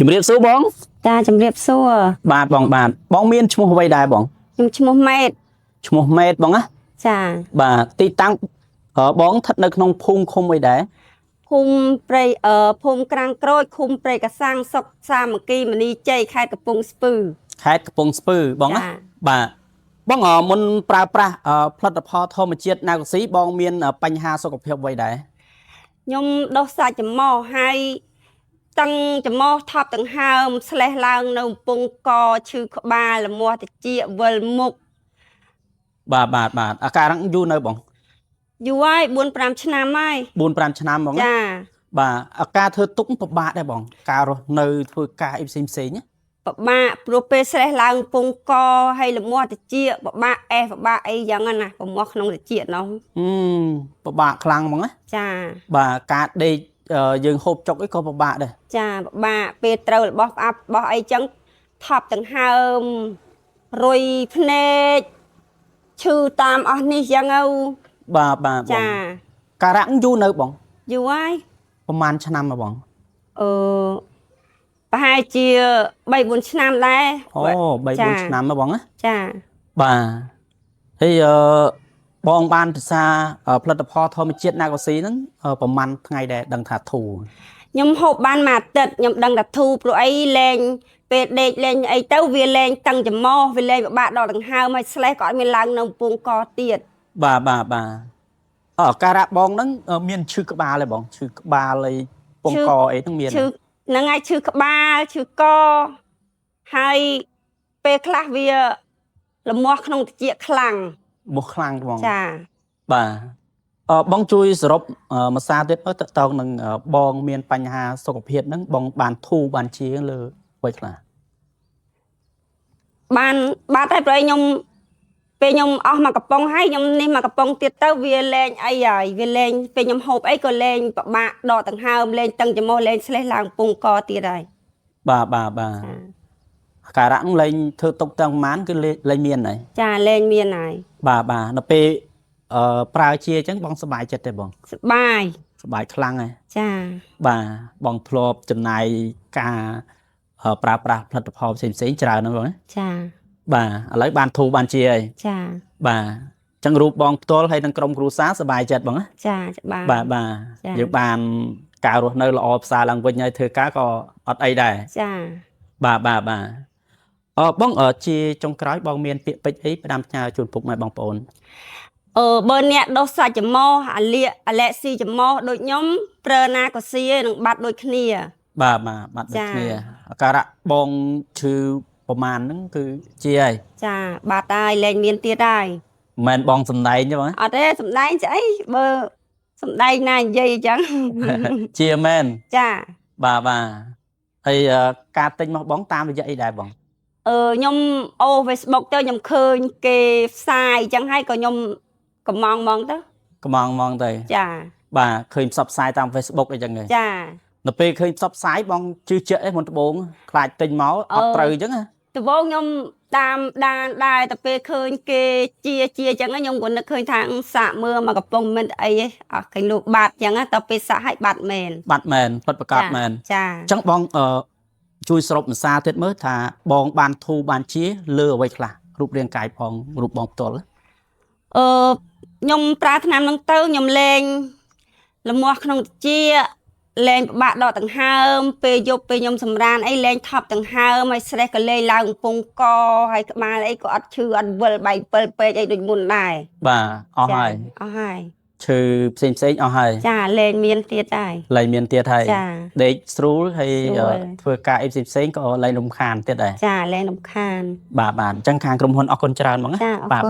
ជំរាបសួរបងចាជំរាបសួរបាទបងមានឈ្មោះអ្វីដែរបងខ្ញុំឈ្មោះម៉េតឈ្មោះម៉េតបងណាចាបាទទីតាំងបងស្ថិតនៅក្នុងភូមិឃុំអីដែរភូមិព្រៃភូមិក្រាំងក្រូចឃុំព្រៃកសាំងសុកសាមគ្គីមនីជ័យខេត្តកំពង់ស្ពឺខេត្តកំពង់ស្ពឺបងណាបាទបងមុនប្រើប្រាស់ផលិតផលធម្មជាតិណាកស៊ីបងមានបញ្ហាសុខភាពអ្វីដែរខ្ញុំដុសសាច់ច្រមុះហើយតាំងច្រមុះថប់ដង្ហើមស្លេះឡើងនៅកំពង់កឈឺក្បាលលមាស់តិចវិលមុខបាទអាការៈយូរនៅបងយូរហើយ 4-5 ឆ្នាំហើយ4-5 ឆ្នាំបងចាបាទអាការធ្វើទុកពិបាកដែរបងការរស់នៅធ្វើការអីផ្សេងណាពិបាកព្រោះពេលស្លេះឡើងកំពង់កហើយលមាស់តិចពិបាកពិបាកអីយ៉ាងណាប្រមាស់ក្នុងតិចនោះពិបាកខ្លាំងហ្មងណាចាបាទការដេកយើងហូបចុកអីក៏ពិបាកដែរចាពិបាកពេលត្រូវរបស់ផ្អាប់របស់អីចឹងថប់ដង្ហើមរុយភ្នែកឈឺតាមអស់នេះចឹងទៅបាទចាការៈយូរនៅបងយូរហើយប្រហែលឆ្នាំហ៎បងប្រហែលជា 3-4 ឆ្នាំដែរអូ 3-4 ឆ្នាំហ៎បងណាចាបាទហើយបងបានភាសាផលិតផលធម្មជាតិណាកស៊ីហ្នឹងប្រហែលថ្ងៃដែរដឹងថាធូរខ្ញុំហូបបានមួយអាទិត្យខ្ញុំដឹងថាធូរព្រោះអីលែងពេលដេកលែងអីទៅវាលែងតឹងច្រមុះវាលែងពិបាកដកដង្ហើមហើយស្លេះក៏អត់មានឡើងនៅកំពង់កទៀតបាទការៈបងហ្នឹងមានឈឺក្បាលទេបងឈឺក្បាលអីពងកអីហ្នឹងមានឈឺហ្នឹងហើយឈឺក្បាលឈឺកហើយពេលខ្លះវាលមាស់ក្នុងតិចខ្លាំងមោះខ្លាំងបងចាបាទបងជួយសរុបមួយសារទៀតទៅតើនឹងបងមានបញ្ហាសុខភាពហ្នឹងបងបានធូរបានជាលើអ្វីខ្លះបាទតែព្រោះខ្ញុំពេលខ្ញុំអស់មកកំប៉ុងហើយខ្ញុំនេះមកកំប៉ុងទៀតទៅវាលែងអីហើយវាលែងពេលខ្ញុំហូបអីក៏លែងពិបាកដកដង្ហើមលែងតឹងច្រមុះលែងស្លេះឡើងពងកទៀតហើយបាទការៈលែងធ្វើទុកទាំងប៉ុន្មានគឺលែងមានហើយចាលែងមានហើយបាទនៅពេលប្រើជាអញ្ចឹងបងសប្បាយចិត្តទេបងសប្បាយខ្លាំងហើយចាបាទបងធ្លាប់ចំណាយការប្រើប្រាស់ផលិតផលផ្សេងច្រើនហ្នឹងបងចាបាទឥឡូវបានធូរបានជាហើយចាបាទអញ្ចឹងរូបបងផ្ទាល់ហើយនឹងក្រុមគ្រួសារសប្បាយចិត្តបងណាចាច្បាស់បាទយើងបានការរស់នៅល្អផ្សារឡើងវិញហើយធ្វើការក៏អត់អីដែរចាបាទបងជាចុងក្រោយបងមានពាក្យពេចន៍អីផ្ដាំផ្ញើជូនពុកម៉ែបងប្អូនបើអ្នកដុសសាច់ច្រមុះអាឡែស៊ីច្រមុះដូចខ្ញុំប្រើណាក៏ស៊ីនឹងបាត់ដូចគ្នាបាទបាត់ដូចគ្នាអាការៈបងឈឺប្រមាណហ្នឹងគឺជាហើយចាបាត់ហើយលែងមានទៀតហើយមិនបងសំដែងទេបងអត់ទេសំដែងស្អីបើសំដែងណានិយាយអញ្ចឹងជាមែនចាបាទហើយការទិញមកបងតាមរយៈអីដែរបងខ្ញុំFacebook ទៅខ្ញុំឃើញគេផ្សាយអញ្ចឹងហើយក៏ខ្ញុំកំងហ្មងទៅចាបាទឃើញផ្សព្វផ្សាយតាម Facebook អីចឹងហ៎ចានៅពេលឃើញផ្សព្វផ្សាយបងជឿជាក់ឯងមុនដំបូងខ្លាចទិញមកអត់ត្រូវអញ្ចឹងដំបូងខ្ញុំតាមដានដែរតែពេលឃើញគេជាអញ្ចឹងខ្ញុំក៏នឹកឃើញថាសាកមើលមកកំប៉ុងមិនអីទេអស់ឃើញលោកបាត់អញ្ចឹងតែពេលសាកឲ្យបាត់មែនពិតប្រកបមែនចាអញ្ចឹងបងជួយសរុបភាសាទៀតមើលថាបងបានធូរបានជាលើអ្វីខ្លះរូបរាងកាយផងរូបបងផ្ទាល់ខ្ញុំប្រើថ្នាំហ្នឹងទៅខ្ញុំលែងលមាស់ក្នុងជាលែងពិបាកដកដង្ហើមពេលយប់ពេលខ្ញុំសម្រានអីលែងថប់ដង្ហើមហើយស្រេះក៏លែងឡើងកំពង់កហើយក្បាលអីក៏អត់ឈឺអត់វិលបែកពិលពេកអីដូចមុនដែរបាទអស់ហើយឈឺផ្សេងអស់ហើយចាលែងមានទៀតហើយដេកស្រួលហើយធ្វើការអីផ្សេងក៏លែងរំខានទៀតដែរចាលែងរំខានបាទអញ្ចឹងខាងក្រុមហ៊ុនអរគុណច្រើនហ្មងណាបាទ